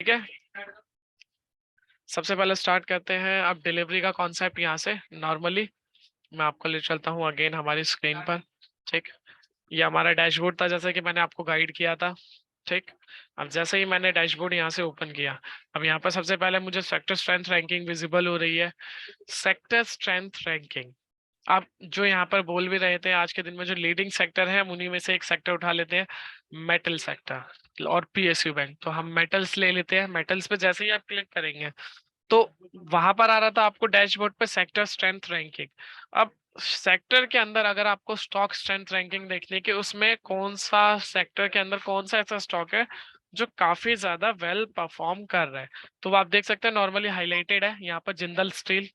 ठीक है, सबसे पहले स्टार्ट करते हैं अब डिलीवरी का कॉन्सेप्ट। यहाँ से नॉर्मली मैं आपको ले चलता हूँ अगेन हमारी स्क्रीन पर। ठीक, ये हमारा डैशबोर्ड था जैसे कि मैंने आपको गाइड किया था। ठीक, अब जैसे ही मैंने डैशबोर्ड यहाँ से ओपन किया, अब यहाँ पर सबसे पहले मुझे सेक्टर स्ट्रेंथ रैंकिंग विजिबल हो रही है। सेक्टर स्ट्रेंथ रैंकिंग, आप जो यहाँ पर बोल भी रहे थे आज के दिन में जो लीडिंग सेक्टर है हम उन्हीं में से एक सेक्टर उठा लेते हैं, मेटल सेक्टर और पीएसयू बैंक। तो हम मेटल्स ले लेते हैं। मेटल्स पे जैसे ही आप क्लिक करेंगे तो वहां पर आ रहा था आपको डैशबोर्ड पे सेक्टर स्ट्रेंथ रैंकिंग। अब सेक्टर के अंदर अगर आपको स्टॉक स्ट्रेंथ रैंकिंग देखनी कि उसमें कौन सा सेक्टर के अंदर कौन सा ऐसा स्टॉक है जो काफी ज्यादा वेल परफॉर्म कर रहा है, तो आप देख सकते हैं नॉर्मली हाईलाइटेड है यहाँ पर जिंदल स्टील।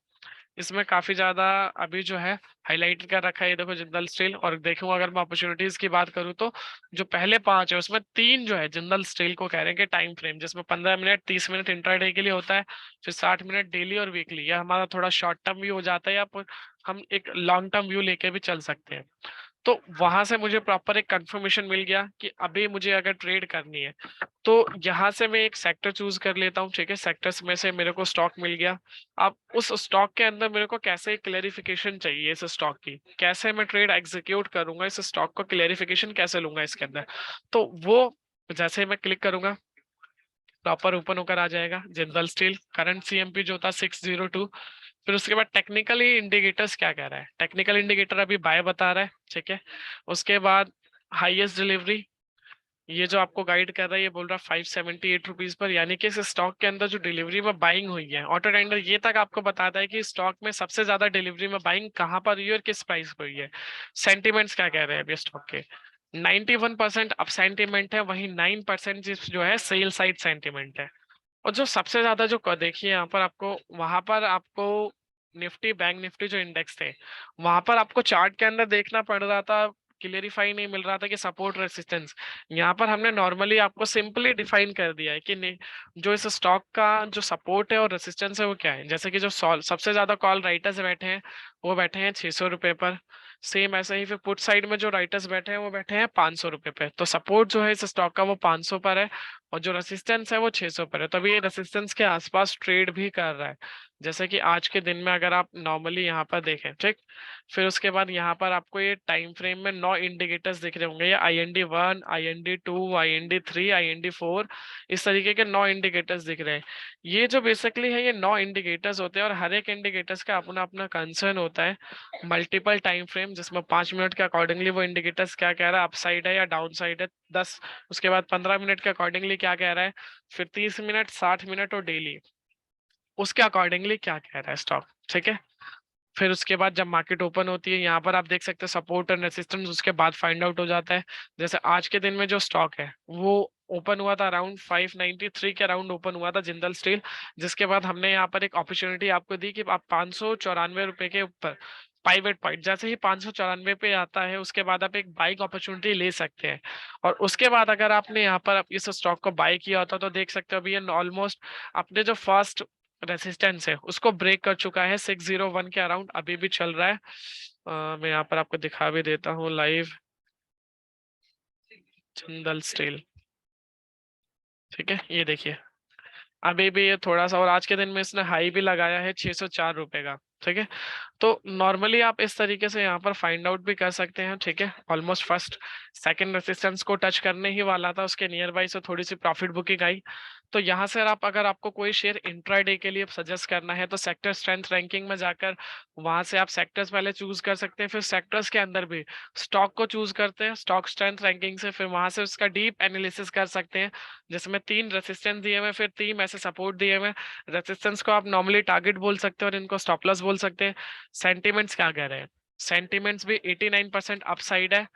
इसमें काफी ज्यादा अभी जो है हाईलाइट कर रखा है, ये देखो जिंदल स्टील। और देखूं अगर मैं अपॉर्चुनिटीज की बात करूं तो जो पहले 5 है उसमें 3 जो है जिंदल स्टील को कह रहे हैं कि टाइम फ्रेम, जिसमें 15 मिनट 30 मिनट इंट्राडे के लिए होता है, फिर 60 मिनट डेली और वीकली। यह हमारा थोड़ा शॉर्ट टर्म व्यू हो जाता है, या फिर हम एक लॉन्ग टर्म व्यू लेके भी चल सकते हैं। तो वहां से मुझे प्रॉपर एक कंफर्मेशन मिल गया कि अभी मुझे अगर ट्रेड करनी है तो यहाँ से मैं एक सेक्टर चूज कर लेता हूँ। ठीक है, सेक्टर्स में से मेरे को स्टॉक मिल गया। अब उस स्टॉक के अंदर मेरे को कैसे क्लेरिफिकेशन चाहिए इस स्टॉक की, कैसे मैं ट्रेड एग्जीक्यूट करूंगा, इस स्टॉक को क्लेरिफिकेशन कैसे लूंगा इसके अंदर, तो वो जैसे ही मैं क्लिक करूंगा प्रॉपर ओपन होकर आ जाएगा। जिंदल स्टील करंट सीएमपी जो था 602। फिर उसके बाद टेक्निकली इंडिकेटर्स क्या कह रहा है, टेक्निकल इंडिकेटर अभी बाय बता रहा है। ठीक है, उसके बाद हाईएस्ट डिलीवरी, ये जो आपको गाइड कर रहा है ये बोल रहा है 578 रुपीज पर, यानी कि इस स्टॉक के अंदर जो डिलीवरी में बाइंग हुई है ऑटो टेंडर ये तक आपको बताता है कि स्टॉक में सबसे ज्यादा डिलीवरी में बाइंग कहाँ पर हुई है और किस प्राइस पर हुई है। सेंटिमेंट्स क्या कह रहे हैं अभी स्टॉक के, 91% अप सेंटिमेंट है, वहीं 9% जो है सेल साइड सेंटिमेंट है। और जो सबसे ज्यादा जो देखिए यहाँ पर आपको, वहां पर आपको निफ्टी बैंक निफ्टी जो इंडेक्स थे वहां पर आपको चार्ट के अंदर देखना पड़ रहा था, क्लियरिफाई नहीं मिल रहा था कि सपोर्ट रेसिस्टेंस। यहाँ पर हमने नॉर्मली आपको सिंपली डिफाइन कर दिया है कि जो इस स्टॉक का जो सपोर्ट है और रेसिस्टेंस है वो क्या है। जैसे कि जो सबसे ज्यादा कॉल राइटर्स बैठे हैं वो बैठे हैं 600 रुपए पर। सेम ऐसे ही फिर पुट साइड में जो राइटर्स बैठे हैं वो बैठे हैं 500 रुपए पे। तो सपोर्ट जो है इस स्टॉक का वो 500 पर है और जो रेसिस्टेंस है वो 600 पर है। तभी ये रेसिस्टेंस के आसपास ट्रेड भी कर रहा है, जैसे कि आज के दिन में अगर आप नॉर्मली यहाँ पर देखें। ठीक, फिर उसके बाद यहाँ पर आपको ये टाइम फ्रेम में 9 इंडिकेटर्स दिख रहे होंगे, ये IND1 IND2 IND3 IND4, इस तरीके के 9 इंडिकेटर्स दिख रहे हैं। ये जो बेसिकली है ये 9 इंडिकेटर्स होते हैं और हर एक इंडिकेटर्स का अपना अपना कंसर्न होता है। मल्टीपल टाइम फ्रेम जिसमें 5 मिनट के अकॉर्डिंगली वो इंडिकेटर्स क्या कह रहा है, अपसाइड है या डाउन साइड है 10। उसके बाद 15 मिनट के अकॉर्डिंगली क्या कह रहा है, फिर 30 मिनट 60 मिनट और डेली उसके अकॉर्डिंगली क्या कह रहा है स्टॉक। ठीक है, फिर उसके बाद जब मार्केट ओपन होती है यहाँ पर आप देख सकते हैं सपोर्ट और रेसिस्टेंस उसके बाद फाइंड आउट हो जाता है। जैसे आज के दिन में जो स्टॉक है वो ओपन हुआ था अराउंड 593 के अराउंड ओपन हुआ था जिंदल स्टील, जिसके बाद हमने यहाँ पर एक अपॉर्चुनिटी आपको दी कि आप 594 रुपए के ऊपर पाइवेट पॉइंट, जैसे ही 594 पे आता है उसके बाद आप एक बाइक अपॉर्चुनिटी ले सकते हैं। और उसके बाद अगर आपने यहाँ पर इस स्टॉक को बाय किया होता तो देख सकते हो अभी ये ऑलमोस्ट अपने जो फर्स्ट रेसिस्टेंस है उसको ब्रेक कर चुका है, 601 के अराउंड अभी भी चल रहा है। मैं यहाँ पर आपको दिखा भी देता हूँ लाइव जिंदल स्टील। ठीक है, ये देखिए अभी भी ये थोड़ा सा, और आज के दिन में इसने हाई भी लगाया है 604 रुपए का। ठीक है, तो नॉर्मली आप इस तरीके से यहाँ पर फाइंड आउट भी कर सकते हैं। ठीक है, ऑलमोस्ट फर्स्ट सेकंड रेसिस्टेंस को टच करने ही वाला था, उसके नियर बाई से थोड़ी सी प्रॉफिट बुकिंग आई। तो यहाँ से आप अगर आपको कोई शेयर इंट्राडे के लिए सजेस्ट करना है तो सेक्टर स्ट्रेंथ रैंकिंग में जाकर वहां से आप सेक्टर्स पहले चूज कर सकते हैं, फिर सेक्टर्स के अंदर भी स्टॉक को चूज करते हैं स्टॉक स्ट्रेंथ रैंकिंग से, फिर वहां से उसका डीप एनालिसिस कर सकते हैं जिसमें 3 रेसिस्टेंस दिए हुए फिर 3 ऐसे सपोर्ट दिए हुए। रेसिस्टेंस को आप नॉर्मली टारगेट बोल सकते हैं और इनको स्टॉप लॉस बोल सकते हैं। सेंटिमेंट्स क्या कह रहे हैं, सेंटिमेंट्स भी 89% अपसाइड है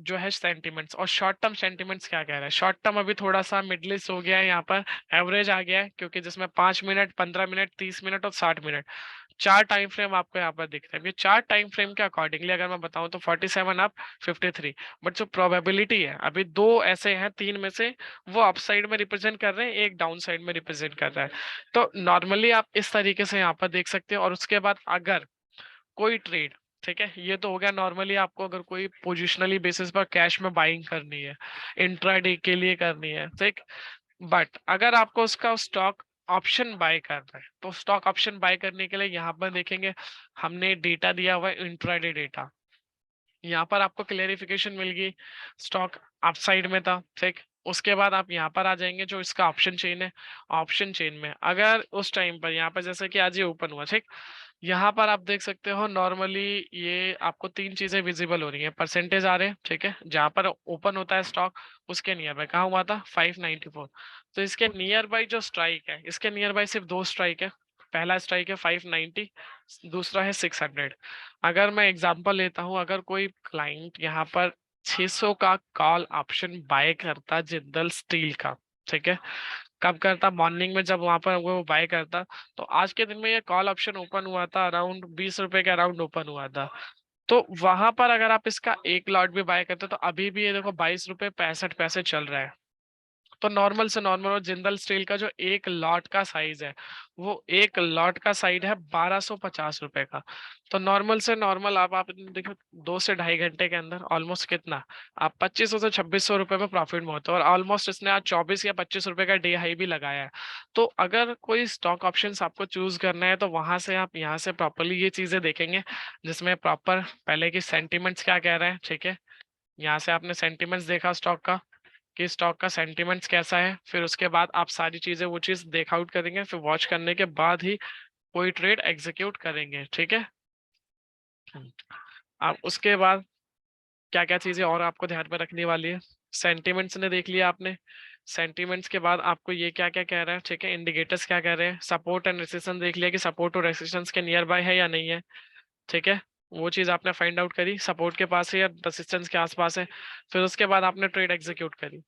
जो है सेंटिमेंट्स। और शॉर्ट टर्म सेंटिमेंट्स क्या कह रहा है, शॉर्ट टर्म अभी थोड़ा सा मिडलिस्ट हो गया है, यहाँ पर एवरेज आ गया है क्योंकि जिसमें 5 मिनट 15 मिनट 30 मिनट और 60 मिनट चार टाइम फ्रेम आपको यहाँ पर दिख रहे हैं। ये चार टाइम फ्रेम के अकॉर्डिंगली अगर मैं बताऊं तो 47 अप 53, बट जो प्रोबेबिलिटी है अभी दो ऐसे हैं, तीन में से वो अप साइड में रिप्रेजेंट कर रहे हैं, एक डाउन साइड में रिप्रेजेंट कर रहा है। तो नॉर्मली आप इस तरीके से यहाँ पर देख सकते हैं। और उसके बाद अगर कोई ट्रेड, ठीक है ये तो हो गया नॉर्मली आपको अगर कोई पोजिशनली बेसिस पर कैश में बाइंग करनी है इंट्राडे के लिए करनी है। ठीक, बट अगर आपको उसका स्टॉक ऑप्शन बाय करना है तो स्टॉक ऑप्शन बाय करने के लिए यहाँ पर देखेंगे हमने डेटा दिया हुआ है इंट्राडे डेटा। यहाँ पर आपको क्लेरिफिकेशन मिल गई स्टॉक अपसाइड में था, ठीक। उसके बाद आप यहाँ पर आ जाएंगे जो इसका ऑप्शन चेन है। ऑप्शन चेन में अगर उस टाइम पर यहाँ पर जैसे कि आज ये ओपन हुआ, ठीक, यहाँ पर आप देख सकते हो नॉर्मली ये आपको तीन चीजें विजिबल हो रही है, परसेंटेज आ रहे हैं, ठीक है, जहां पर ओपन होता है स्टॉक उसके नियर बाय कहाँ हुआ था 594। तो इसके नियर बाय जो स्ट्राइक है, इसके नियर बाय सिर्फ दो स्ट्राइक है। पहला स्ट्राइक है 590, दूसरा है 600। अगर मैं एग्जांपल लेता हूं, अगर कोई क्लाइंट यहाँ पर 600 का कॉल ऑप्शन बाय करता जिंदल स्टील का, ठीक है, कब करता, मॉर्निंग में जब वहां पर वो बाय करता, तो आज के दिन में ये कॉल ऑप्शन ओपन हुआ था अराउंड 20 रुपए के अराउंड ओपन हुआ था। तो वहां पर अगर आप इसका एक लॉट भी बाय करते तो अभी भी ये देखो 22 रुपए 65 पैसे चल रहा है। तो नॉर्मल से नॉर्मल और जिंदल स्टील का जो एक लॉट का साइज है, वो एक लॉट का साइज है 1250 रुपए का। तो नॉर्मल से नॉर्मल आप देखो 2 से ढाई घंटे के अंदर ऑलमोस्ट कितना, आप 2500 से 2600 रुपए में प्रॉफिट में होते हो, और ऑलमोस्ट इसने आज 24 या 25 रुपए का डे हाई भी लगाया है। तो अगर कोई स्टॉक ऑप्शंस आपको चूज करना है तो वहां से आप यहाँ से प्रॉपरली ये चीजें देखेंगे, जिसमें प्रॉपर पहले की सेंटिमेंट्स क्या कह रहे हैं, ठीक है। यहाँ से आपने सेंटिमेंट्स देखा स्टॉक का कि स्टॉक का सेंटिमेंट्स कैसा है, फिर उसके बाद आप सारी चीजें वो चीज देख आउट करेंगे, फिर वॉच करने के बाद ही कोई ट्रेड एग्जीक्यूट करेंगे, ठीक है। आप उसके बाद क्या क्या चीजें और आपको ध्यान में रखने वाली है, सेंटिमेंट्स ने देख लिया आपने। सेंटिमेंट्स के बाद आपको ये क्या क्या कह रहा है, ठीक है, इंडिकेटर्स क्या कह रहे हैं, सपोर्ट एंड रेसिस्टेंस देख लिया कि सपोर्ट और रेसिस्टेंस के नियर बाय है या नहीं है, ठीक है। वो चीज आपने फाइंड आउट करी, सपोर्ट के पास है या रेसिस्टेंस के आसपास है। फिर उसके बाद आपने ट्रेड एग्जीक्यूट करी।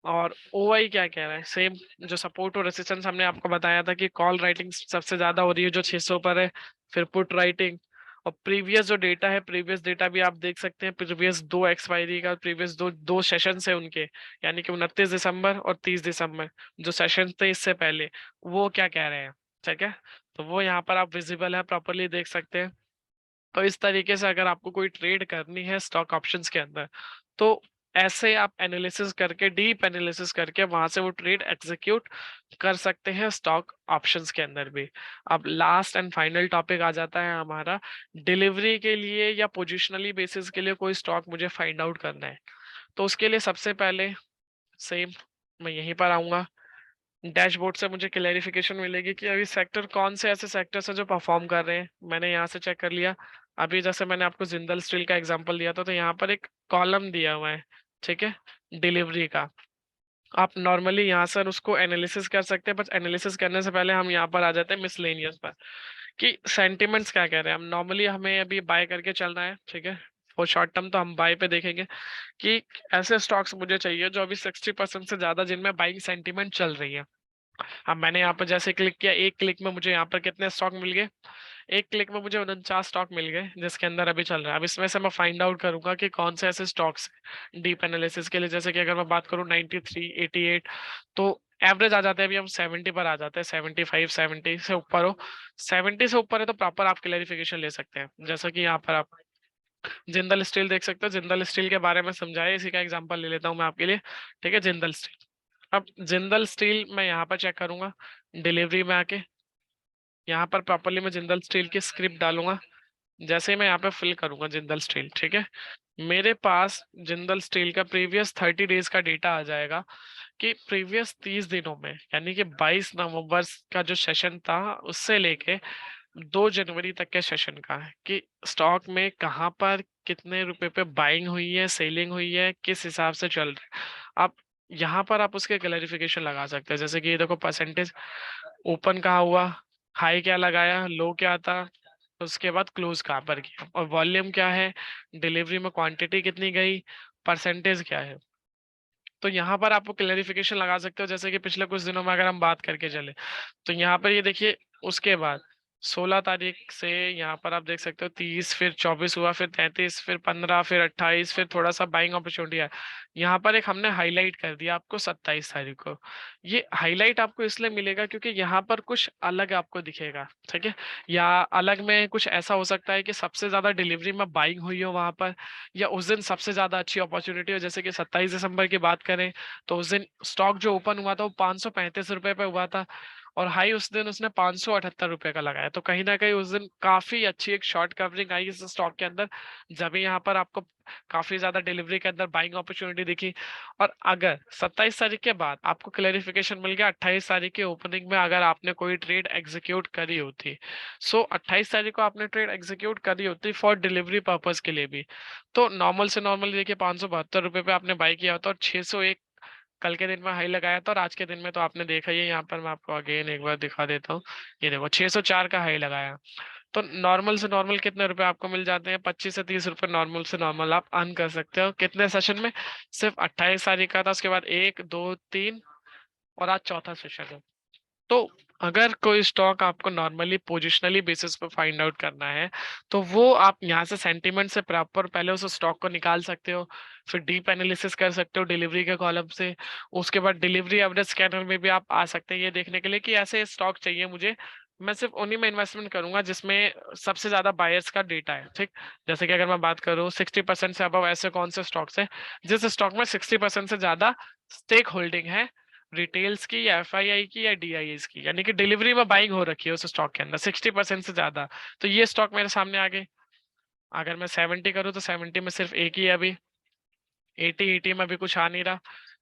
और ओआई क्या कह रहा है, सेम जो सपोर्ट और रेसिस्टेंस हमने आपको बताया था कि कॉल राइटिंग सबसे ज्यादा हो रही है जो 600 पर है, फिर पुट राइटिंग। और प्रीवियस जो डेटा है, प्रीवियस डेटा भी आप देख सकते हैं, प्रीवियस दो एक्सपायरी का, प्रीवियस दो दो सेशन है उनके, यानी कि 29 दिसंबर और 30 दिसंबर जो सेशन थे इससे पहले, वो क्या कह रहे हैं, ठीक है। तो वो यहाँ पर आप विजिबल है, प्रॉपरली देख सकते हैं। तो इस तरीके से अगर आपको कोई ट्रेड करनी है स्टॉक ऑप्शंस के अंदर, तो ऐसे आप एनालिसिस करके, डीप एनालिसिस करके वहां से वो ट्रेड एग्जीक्यूट कर सकते हैं स्टॉक ऑप्शंस के अंदर भी। अब लास्ट एंड फाइनल टॉपिक आ जाता है हमारा, डिलीवरी के लिए या पोजिशनली बेसिस के लिए कोई स्टॉक मुझे फाइंड आउट करना है। तो उसके लिए सबसे पहले सेम मैं यहीं पर आऊंगा, डैशबोर्ड से मुझे क्लेरिफिकेशन मिलेगी कि अभी सेक्टर कौन से ऐसे सेक्टर्स हैं जो परफॉर्म कर रहे हैं। मैंने यहाँ से चेक कर लिया, अभी जैसे मैंने आपको जिंदल स्टील का एग्जांपल दिया था, तो यहाँ पर एक कॉलम दिया हुआ है, ठीक है, डिलीवरी का। आप नॉर्मली यहाँ से उसको एनालिसिस कर सकते हैं, बस एनालिसिस करने से पहले हम यहाँ पर आ जाते हैं मिसलेनियस पर, कि सेंटिमेंट्स क्या कह रहे हैं। हम नॉर्मली हमें अभी बाय करके चलना है, ठीक है, फॉर शॉर्ट टर्म तो हम बाय पे देखेंगे कि ऐसे स्टॉक्स मुझे चाहिए जो अभी 60% से ज्यादा जिनमें बाइंग सेंटिमेंट चल रही है। अब मैंने यहाँ पर जैसे क्लिक किया, एक क्लिक में मुझे यहाँ पर कितने स्टॉक मिल गए, एक क्लिक में मुझे 49 स्टॉक मिल गए जिसके अंदर अभी चल रहा है। अब इसमें से मैं फाइंड आउट करूंगा कि कौन से ऐसे स्टॉक्स डीप एनालिसिस के लिए, जैसे कि अगर मैं बात करूं 93 88, तो एवरेज आ जाते हैं, अभी हम 70 पर आ जाते हैं, 75 70 से ऊपर हो, 70 से ऊपर है तो प्रॉपर आप क्लैरिफिकेशन ले सकते हैं। जैसा कि यहाँ पर आप जिंदल स्टील देख सकते हो, जिंदल स्टील के बारे में समझाया, इसी का एग्जांपल ले लेता हूँ मैं आपके लिए, ठीक है, जिंदल स्टील। अब जिंदल स्टील मैं यहाँ पर चेक करूंगा, डिलीवरी में आके यहाँ पर प्रॉपरली मैं जिंदल स्टील की स्क्रिप्ट डालूंगा। जैसे ही मैं यहाँ पे फिल करूंगा जिंदल स्टील, ठीक है, मेरे पास जिंदल स्टील का प्रीवियस 30 डेज का डेटा आ जाएगा कि प्रीवियस 30 दिनों में, यानी कि 22 नवंबर का जो सेशन था उससे लेके 2 जनवरी तक के सेशन का है, कि स्टॉक में कहाँ पर कितने रुपए पे बाइंग हुई है, सेलिंग हुई है, किस हिसाब से चल रहा है। आप यहाँ पर आप उसके क्लैरिफिकेशन लगा सकते हैं, जैसे कि ये देखो परसेंटेज ओपन कहाँ हुआ, हाई क्या लगाया, लो क्या था, उसके बाद क्लोज कहाँ पर किया, और वॉल्यूम क्या है, डिलीवरी में क्वांटिटी कितनी गई, परसेंटेज क्या है। तो यहाँ पर आपको क्लैरिफिकेशन लगा सकते हो, जैसे कि पिछले कुछ दिनों में अगर हम बात करके चले, तो यहाँ पर ये देखिए, उसके बाद 16 तारीख से यहाँ पर आप देख सकते हो 30, फिर 24 हुआ, फिर 33, फिर 15, फिर 28, फिर थोड़ा सा बाइंग अपॉर्चुनिटी है। यहाँ पर एक हमने हाईलाइट कर दिया आपको 27 तारीख को। ये हाईलाइट आपको इसलिए मिलेगा क्योंकि यहाँ पर कुछ अलग आपको दिखेगा, ठीक है। या अलग में कुछ ऐसा हो सकता है कि सबसे ज्यादा डिलीवरी में बाइंग हुई हो वहां पर, या उस दिन सबसे ज्यादा अच्छी अपॉर्चुनिटी हो। जैसे कि 27 दिसंबर की बात करें तो उस दिन स्टॉक जो ओपन हुआ था वो 535 रुपए पे हुआ था, और हाई उस दिन उसने 578 रुपए का लगाया। तो कहीं ना कहीं उस दिन काफी अच्छी एक शॉर्ट कवरिंग आई इस स्टॉक के अंदर, जब यहाँ पर आपको काफी ज्यादा डिलीवरी के अंदर बाइंग अपॉर्चुनिटी दिखी। और अगर 27 तारीख के बाद आपको क्लेरिफिकेशन मिल गया 28 तारीख के ओपनिंग में अगर आपने कोई ट्रेड एग्जीक्यूट करी होती, सो 28 तारीख को आपने ट्रेड एग्जीक्यूट करी होती फॉर डिलीवरी पर्पज के लिए भी, तो नॉर्मल से नॉर्मल देखिए 572 रुपए पे आपने बाई किया होता और 601 कल के दिन में हाई लगाया था, और आज के दिन में तो आपने देखा ही है। यहाँ पर मैं आपको अगेन एक बार दिखा देता हूँ, ये देखो 604 का हाई लगाया। तो नॉर्मल से नॉर्मल कितने रुपए आपको मिल जाते हैं? 25 से 30 रुपए नॉर्मल से नॉर्मल आप अर्न कर सकते हो। कितने सेशन में? सिर्फ 28 तारीख का था, उसके बाद 1, 2, 3, और आज चौथा सेशन है। तो अगर कोई स्टॉक आपको नॉर्मली पोजिशनली बेसिस पे फाइंड आउट करना है, तो वो आप यहाँ से सेंटीमेंट से प्रॉपर पहले उस स्टॉक को निकाल सकते हो, फिर डीप एनालिसिस कर सकते हो डिलीवरी के कॉलम से। उसके बाद डिलीवरी एवरेज स्कैनर में भी आप आ सकते हैं ये देखने के लिए कि ऐसे स्टॉक चाहिए मुझे, मैं सिर्फ उन्हीं में इन्वेस्टमेंट करूंगा जिसमें सबसे ज्यादा बायर्स का डेटा है, ठीक। जैसे कि अगर मैं बात करूँ 60% से अबव ऐसे कौन से स्टॉक्स है जिस स्टॉक में 60% से ज्यादा स्टेक होल्डिंग है, रिटेल्स की या एफआईआई की या डीआईएस की, यानी कि डिलीवरी में बाइंग हो रखी है उस स्टॉक के अंदर 60% से ज्यादा। तो ये स्टॉक मेरे सामने आ गए। अगर मैं 70 करूँ तो 70 में सिर्फ एक ही है अभी, 80 में भी कुछ आ नहीं रहा।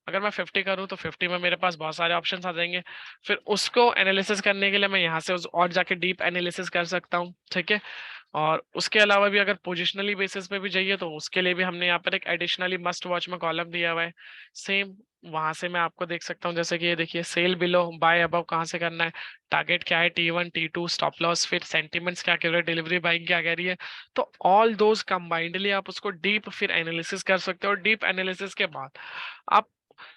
अगर मैं 50 करूँ तो 50 में मेरे पास बहुत सारे ऑप्शन आ जाएंगे। फिर उसको एनालिसिस करने के लिए मैं यहाँ से और जाके डीप एनालिसिस कर सकता हूँ, ठीक है। और उसके अलावा भी अगर पोजिशनली बेसिस पे भी चाहिए तो उसके लिए भी हमने यहाँ पर एक एडिशनली मस्ट वॉच में कॉलम दिया हुआ है। सेम वहां से मैं आपको देख सकता हूँ, जैसे कि ये देखिए सेल बिलो बाय अबव कहाँ से करना है, टारगेट क्या है, T1 T2 स्टॉप लॉस, फिर सेंटिमेंट्स क्या कह रहे हैं, डिलीवरी बाइंग क्या कह रही है। तो ऑल दोज कंबाइंडली आप उसको डीप फिर एनालिसिस कर सकते हो। डीप एनालिसिस के बाद आप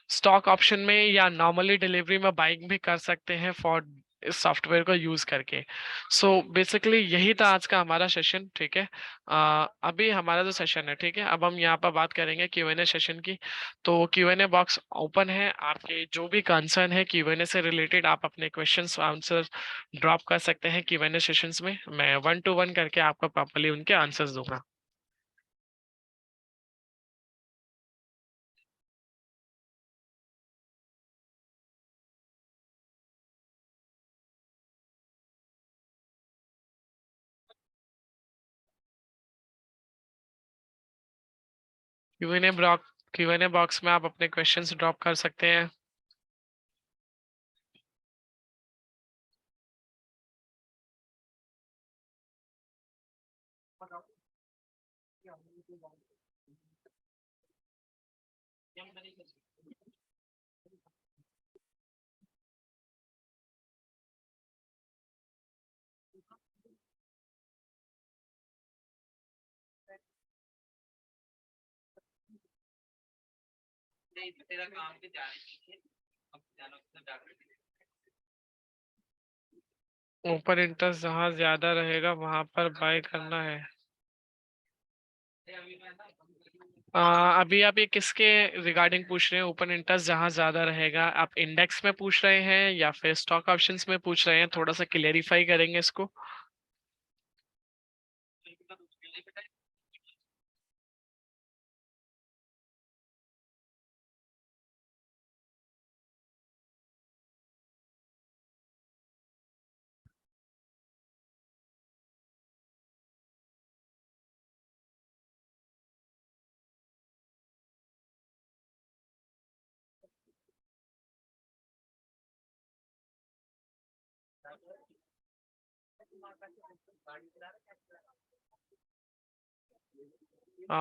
स्टॉक ऑप्शन में या नॉर्मली डिलीवरी में बाइंग भी कर सकते हैं फॉर इस सॉफ्टवेयर को यूज करके। सो बेसिकली यही था आज का हमारा सेशन, ठीक है। अभी हमारा जो सेशन है, ठीक है, अब हम यहाँ पर बात करेंगे Q&A सेशन की। तो Q&A बॉक्स ओपन है, आपके जो भी कंसर्न है Q&A से रिलेटेड आप अपने क्वेश्चंस आंसर ड्रॉप कर सकते हैं Q&A सेशंस में। मैं 1 to 1 करके आपको प्रॉपरली उनके आंसर्स दूंगा। Q&A बॉक्स में आप अपने क्वेश्चंस ड्रॉप कर सकते हैं। ऊपर इंटरेस्ट जहां ज्यादा रहेगा वहां पर बाय करना है। अभी आप ये किसके रिगार्डिंग पूछ रहे हैं? ओपन इंटरेस्ट जहां ज्यादा रहेगा, आप इंडेक्स में पूछ रहे हैं या फिर स्टॉक ऑप्शंस में पूछ रहे हैं? थोड़ा सा क्लियरिफाई करेंगे इसको।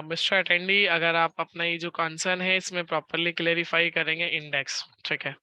मिस्टर अटेंडी, अगर आप अपना ये जो कंसर्न है इसमें प्रॉपरली क्लेरिफाई करेंगे इंडेक्स, ठीक है।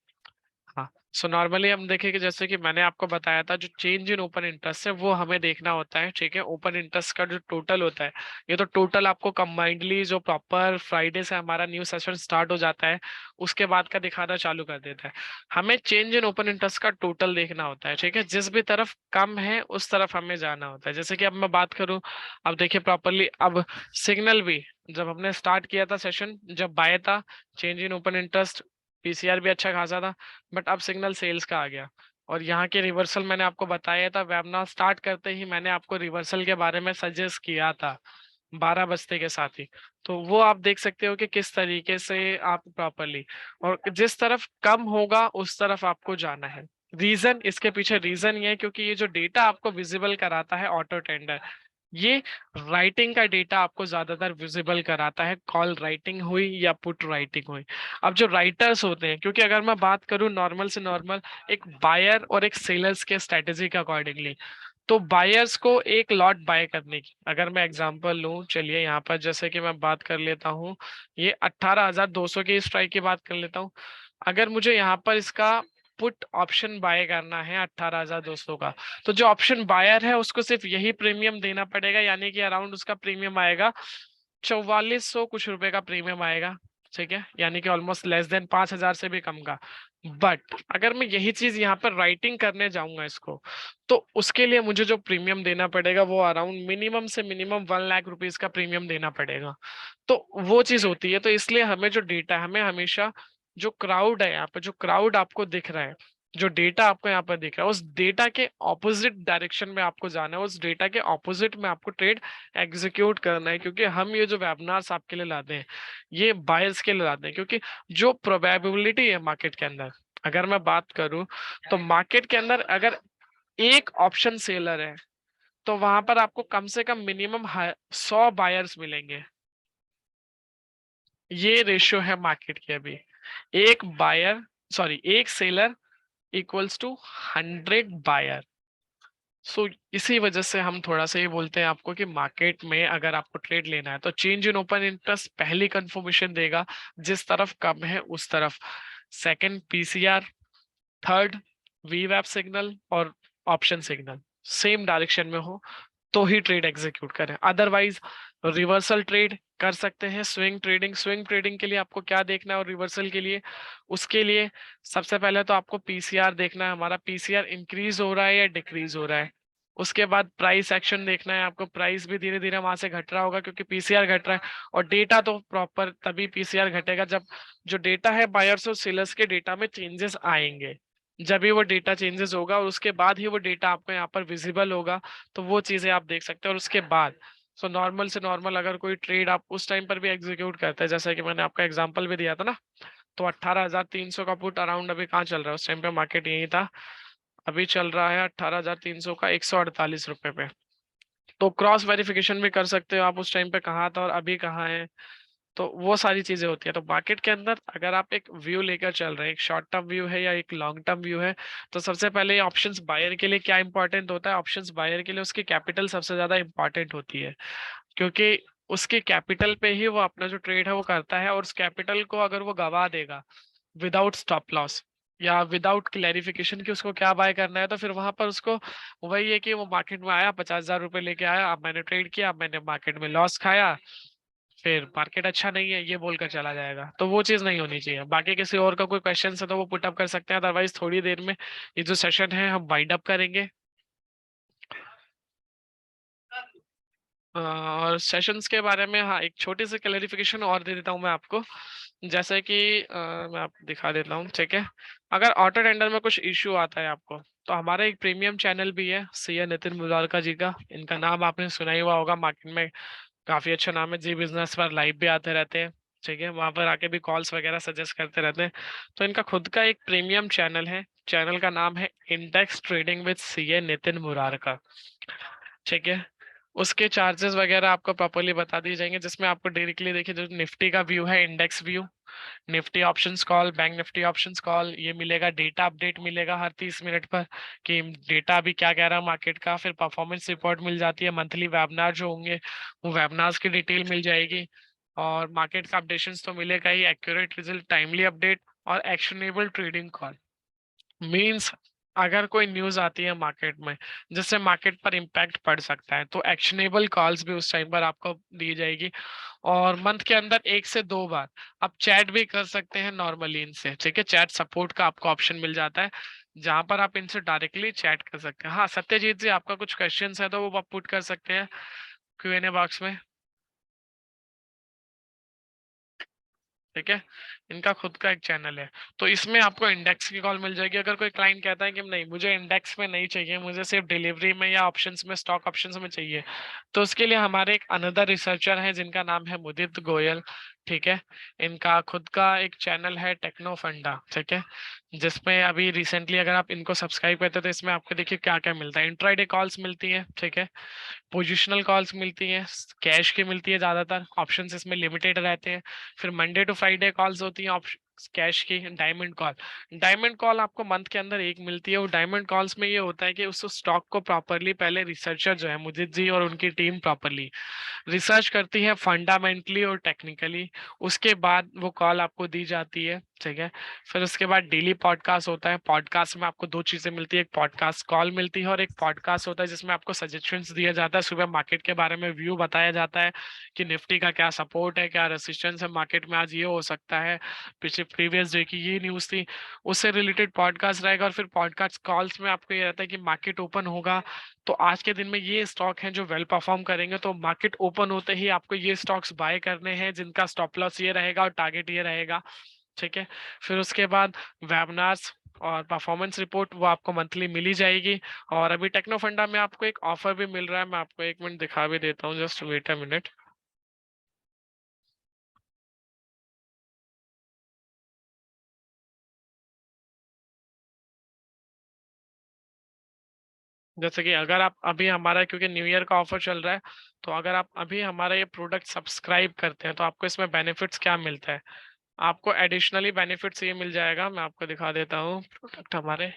हाँ, सो नॉर्मली हम देखें कि जैसे कि मैंने आपको बताया था, जो चेंज इन ओपन इंटरेस्ट है वो हमें देखना होता है, ठीक है। ओपन इंटरेस्ट का जो टोटल होता है, ये तो टोटल आपको कंबाइंडली जो प्रॉपर फ्राइडे से हमारा न्यू सेशन स्टार्ट हो जाता है उसके बाद का दिखाना चालू कर देता है। हमें चेंज इन ओपन इंटरेस्ट का टोटल देखना होता है, ठीक है। जिस भी तरफ कम है उस तरफ हमें जाना होता है। जैसे कि अब मैं बात करूं, अब देखिए प्रॉपरली, अब सिग्नल भी जब हमने स्टार्ट किया था सेशन, जब बाय था, change in open interest, PCR भी अच्छा खासा था, बट अब सिग्नल सेल्स का आ गया। और यहाँ के रिवर्सल मैंने आपको बताया था, वेबिनार स्टार्ट करते ही मैंने आपको रिवर्सल के बारे में सजेस्ट किया था 12 बजते के साथ ही। तो वो आप देख सकते हो कि किस तरीके से आप प्रॉपरली, और जिस तरफ कम होगा उस तरफ आपको जाना है। रीजन इसके पीछे रीजन ये है क्योंकि ये जो डेटा आपको विजिबल कराता है ऑटो टेंडर, ये राइटिंग का डेटा आपको ज्यादातर विजिबल कराता है, कॉल राइटिंग हुई या पुट राइटिंग हुई। अब जो राइटर्स होते हैं, क्योंकि अगर मैं बात करूं नॉर्मल से नॉर्मल एक बायर और एक सेलर्स के स्ट्रेटेजी के अकॉर्डिंगली, तो बायर्स को एक लॉट बाय करने की, अगर मैं एग्जांपल लूं, चलिए यहाँ पर जैसे कि मैं बात कर लेता हूँ, ये 18,200 की स्ट्राइक की बात कर लेता हूँ। अगर मुझे यहाँ पर इसका पुट ऑप्शन बाय करना है 18,200 का, तो जो ऑप्शन बायर है उसको सिर्फ यही प्रीमियम देना पड़ेगा, यानी कि अराउंड उसका प्रीमियम आएगा 4400 कुछ रुपए का प्रीमियम आएगा, ठीक है, यानी कि ऑलमोस्ट लेस देन 5,000 से भी कम का। बट अगर मैं यही चीज यहाँ पर राइटिंग करने जाऊंगा इसको, तो उसके लिए मुझे जो प्रीमियम देना पड़ेगा वो अराउंड मिनिमम से मिनिमम 1 लाख रुपीज का प्रीमियम देना पड़ेगा। तो वो चीज होती है। तो इसलिए हमें जो डेटा, हमें हमेशा जो क्राउड है यहाँ पे, जो क्राउड आपको दिख रहा है, जो डेटा आपको यहाँ पर दिख रहा है, उस डेटा के ऑपोजिट डायरेक्शन में आपको जाना है, उस डेटा के ऑपोजिट में आपको ट्रेड एग्जीक्यूट करना है। क्योंकि हम ये जो वेबिनार्स आपके लिए लाते हैं, ये बायर्स के लिए लाते हैं, क्योंकि जो प्रोबेबिलिटी है मार्केट के अंदर, अगर मैं बात करूं, तो मार्केट के अंदर अगर एक ऑप्शन सेलर है, तो वहां पर आपको कम से कम मिनिमम 100 बायर्स मिलेंगे। ये रेशियो है मार्केट की अभी। एक बायर, सॉरी, एक सेलर इक्वल्स टू 100 बायर। सो इसी वजह से हम थोड़ा सा ये बोलते हैं आपको कि मार्केट में अगर आपको ट्रेड लेना है तो चेंज इन ओपन इंटरेस्ट पहली कंफर्मेशन देगा, जिस तरफ कम है उस तरफ। सेकंड पीसीआर, थर्ड वीवैप सिग्नल, और ऑप्शन सिग्नल सेम डायरेक्शन में हो तो ही ट्रेड एग्जीक्यूट करें। अदरवाइज रिवर्सल ट्रेड कर सकते हैं। स्विंग ट्रेडिंग, स्विंग ट्रेडिंग के लिए आपको क्या देखना है, और रिवर्सल के लिए, उसके लिए सबसे पहले तो आपको पीसीआर देखना है, हमारा पीसीआर इंक्रीज हो रहा है या डिक्रीज हो रहा है। उसके बाद प्राइस एक्शन देखना है आपको, प्राइस भी धीरे धीरे वहां से घट रहा होगा क्योंकि पीसीआर घट रहा है। और डेटा तो प्रॉपर तभी पीसीआर घटेगा जब जो डेटा है बायर्स और सेलर्स के डेटा में चेंजेस आएंगे, जब भी वो डेटा चेंजेस होगा और उसके बाद ही वो डेटा आपको यहाँ पर विजिबल होगा। तो वो चीजें आप देख सकते हैं। और उसके बाद सो नॉर्मल से नॉर्मल अगर कोई ट्रेड आप उस टाइम पर भी एग्जीक्यूट करते हैं, जैसा कि मैंने आपका एग्जांपल भी दिया था ना, तो 18,300 का पुट अराउंड अभी कहाँ चल रहा है, उस टाइम पे मार्केट यही था, अभी चल रहा है 18,300 का 148 रुपए पे। तो क्रॉस वेरिफिकेशन भी कर सकते हो आप, उस टाइम पे कहाँ था और अभी कहाँ है। तो वो सारी चीजें होती है। तो मार्केट के अंदर अगर आप एक व्यू लेकर चल रहे हैं, एक शॉर्ट टर्म व्यू है या एक लॉन्ग टर्म व्यू है, तो सबसे पहले ऑप्शंस बायर के लिए क्या इंपॉर्टेंट होता है, ऑप्शंस बायर के लिए उसकी कैपिटल सबसे ज्यादा इंपॉर्टेंट होती है। क्योंकि उसके कैपिटल पे ही वो अपना जो ट्रेड है वो करता है, और उस कैपिटल को अगर वो गवा देगा विदाउट स्टॉप लॉस या विदाउट क्लैरिफिकेशन कि उसको क्या बाय करना है, तो फिर वहां पर उसको वही है कि वो मार्केट में आया, 50,000 रुपए लेके आया, अब मैंने ट्रेड किया, अब मैंने मार्केट में लॉस खाया, फिर मार्केट अच्छा नहीं है ये बोलकर चला जाएगा। तो वो चीज नहीं होनी चाहिए। बाकी किसी और का कोई क्वेश्चन है तो वो पुट अप कर सकते हैं, अदरवाइज थोड़ी देर में ये जो सेशन है हम वाइंड अप करेंगे। और सेशंस के बारे में हाँ एक छोटी सी क्लैरिफिकेशन और दे देता हूँ मैं आपको। जैसे कि मैं आपको दिखा देता हूँ, ठीक है। अगर ऑटो टेंडर में कुछ इश्यू आता है आपको, तो हमारा एक प्रीमियम चैनल भी है, सीए नितिन मुजारका जी का, इनका नाम आपने सुना ही हुआ होगा, मार्केट में काफी अच्छा नाम है, जी बिजनेस पर लाइव भी आते रहते हैं, ठीक है, वहां पर आके भी कॉल्स वगैरह सजेस्ट करते रहते हैं। तो इनका खुद का एक प्रीमियम चैनल है, चैनल का नाम है index trading with CA Nitin Murarka, ठीक है। उसके चार्जेस वगैरह आपको प्रॉपर्ली बता दिए जाएंगे, जिसमें आपको डायरेक्टली देखिए जो निफ्टी का व्यू है, index view, Nifty options call, bank Nifty options call, ये मिलेगा, डेटा अपडेट मिलेगा हर 30 मिनट पर कि डेटा अभी क्या कह रहा है मार्केट का, फिर परफॉर्मेंस रिपोर्ट मिल जाती है, मंथली वेबिनार जो होंगे वो वेबिनार्स की डिटेल मिल जाएगी, और मार्केट का अपडेशंस तो मिलेगा ही, एक्यूरेट रिजल्ट, टाइमली अपडेट, और एक्शनेबल ट्रेडिंग कॉल। मीन्स अगर कोई न्यूज आती है मार्केट में जिससे मार्केट पर इम्पैक्ट पड़ सकता है, तो एक्शनेबल कॉल्स भी उस टाइम पर आपको दी जाएगी। और मंथ के अंदर 1 से 2 बार आप चैट भी कर सकते हैं नॉर्मली इनसे, ठीक है। चैट सपोर्ट का आपको ऑप्शन मिल जाता है जहां पर आप इनसे डायरेक्टली चैट कर सकते हैं। हाँ सत्यजीत जी, आपका कुछ क्वेश्चंस है तो वो आप पुट कर सकते हैं Q&A बॉक्स में, ठीक है। इनका खुद का एक चैनल है, तो इसमें आपको इंडेक्स की कॉल मिल जाएगी। अगर कोई क्लाइंट कहता है कि नहीं मुझे इंडेक्स में नहीं चाहिए, मुझे सिर्फ डिलीवरी में या ऑप्शंस में, स्टॉक ऑप्शंस में चाहिए, तो उसके लिए हमारे एक अनदर रिसर्चर है जिनका नाम है मुदित गोयल, ठीक है। इनका खुद का एक चैनल है टेक्नो फंडा, ठीक है, जिसमें अभी रिसेंटली अगर आप इनको सब्सक्राइब करते हैं तो इसमें आपको देखिए क्या क्या मिलता है। इंट्राडे कॉल्स मिलती है, ठीक है, पोजिशनल कॉल्स मिलती हैं, कैश की मिलती है ज्यादातर, ऑप्शंस इसमें लिमिटेड रहते हैं। फिर मंडे टू फ्राइडे कॉल्स होती हैं ऑप्शन कैश की। डायमंड कॉल आपको मंथ के अंदर एक मिलती है। वो डायमंड कॉल्स में ये होता है कि उस स्टॉक को प्रॉपरली पहले रिसर्चर जो है मुदित जी और उनकी टीम प्रॉपरली रिसर्च करती है फंडामेंटली और टेक्निकली, उसके बाद वो कॉल आपको दी जाती है, ठीक है। फिर उसके बाद डेली पॉडकास्ट होता है। पॉडकास्ट में आपको 2 चीजें मिलती है, एक पॉडकास्ट कॉल मिलती है और एक पॉडकास्ट होता है जिसमें आपको सजेशंस दिया जाता है, सुबह मार्केट के बारे में व्यू बताया जाता है कि निफ्टी का क्या सपोर्ट है, क्या रेसिस्टेंस है मार्केट में, आज ये हो सकता है, पिछले प्रीवियस डे की ये न्यूज थी, उससे रिलेटेड पॉडकास्ट रहेगा। और फिर पॉडकास्ट कॉल्स में आपको ये रहता है कि मार्केट ओपन होगा तो आज के दिन में ये स्टॉक हैं जो वेल परफॉर्म करेंगे, तो मार्केट ओपन होते ही आपको ये स्टॉक्स बाय करने हैं जिनका स्टॉप लॉस ये रहेगा और टारगेट ये रहेगा, ठीक है। फिर उसके बाद वेबिनार्स और परफॉर्मेंस रिपोर्ट वो आपको मंथली मिली जाएगी। और अभी टेक्नो फंडा में आपको एक ऑफर भी मिल रहा है, मैं आपको 1 मिनट दिखा भी देता हूँ, जस्ट वेट अ मिनट। जैसे कि अगर आप अभी हमारा, क्योंकि न्यू ईयर का ऑफर चल रहा है, तो अगर आप अभी हमारा ये प्रोडक्ट सब्सक्राइब करते हैं तो आपको इसमें बेनिफिट्स क्या मिलता है। आपको एडिशनली बेनिफिट्स ये मिल जाएगा, मैं आपको दिखा देता हूँ प्रोडक्ट हमारे।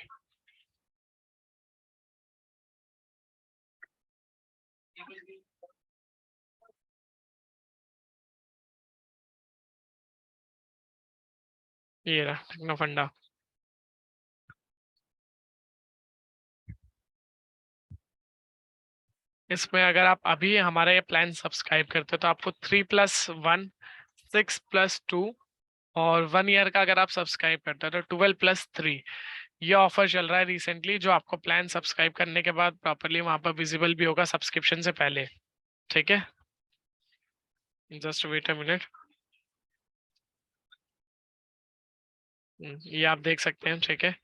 ये रहा टेक्नो फंडा। इसमें अगर आप अभी हमारा ये प्लान सब्सक्राइब करते हो तो आपको 3+1, 6+2 और 1 ईयर का अगर आप सब्सक्राइब करते हो तो 12+3, ये ऑफर चल रहा है रिसेंटली, जो आपको प्लान सब्सक्राइब करने के बाद प्रॉपरली वहां पर विजिबल भी होगा सब्सक्रिप्शन से पहले, ठीक है। जस्ट वेट अ मिनट, ये आप देख सकते हैं, ठीक है।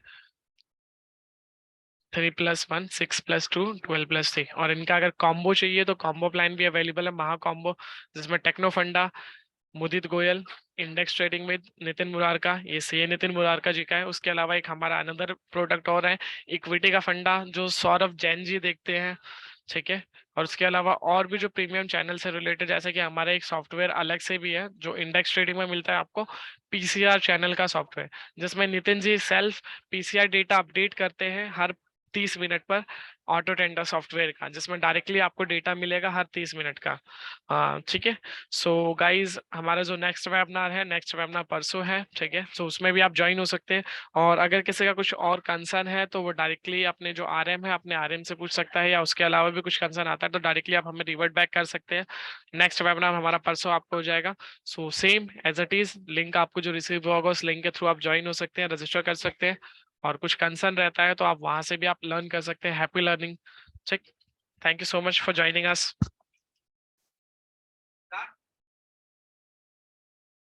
3+1, 6+2, 12+3, और इनका अगर कॉम्बो चाहिए तो कॉम्बो प्लान भी अवेलेबल है, महा कॉम्बो, जिसमें टेक्नो फंडा, मुदित गोयल, इंडेक्स ट्रेडिंग में नितिन मुरारका, ये सी नितिन मुरारका जी का है। उसके अलावा एक हमारा अनदर प्रोडक्ट और है, इक्विटी का फंडा, जो सौरभ जैन जी देखते हैं, ठीक है। और उसके अलावा और भी जो प्रीमियम चैनल से रिलेटेड, जैसे कि हमारा एक सॉफ्टवेयर अलग से भी है जो इंडेक्स ट्रेडिंग में मिलता है आपको, पीसीआर चैनल का सॉफ्टवेयर, जिसमें Nitin ji self PCR data update करते हैं हर 30 मिनट पर, ऑटो टेंडर सॉफ्टवेयर का, जिसमें डायरेक्टली आपको डेटा मिलेगा हर 30 मिनट का। हाँ ठीक है। सो गाइज, हमारा जो नेक्स्ट वेबिनार परसों है, ठीक है, सो उसमें भी आप ज्वाइन हो सकते हैं। और अगर किसी का कुछ और कंसर्न है तो वो डायरेक्टली अपने जो आरएम है अपने आरएम से पूछ सकता है, या उसके अलावा भी कुछ कंसर्न आता है तो डायरेक्टली आप हमें रिवर्ट बैक कर सकते हैं। नेक्स्ट वेबिनार हमारा परसों आपको हो जाएगा। So same as it is, link आपको जो रिसीव होगा उस लिंक के थ्रू आप ज्वाइन हो सकते हैं, रजिस्टर कर सकते हैं। और कुछ कंसर्न रहता है तो आप वहां से भी आप लर्न कर सकते हैं। Happy learning. ठीक। Thank you so much for joining us.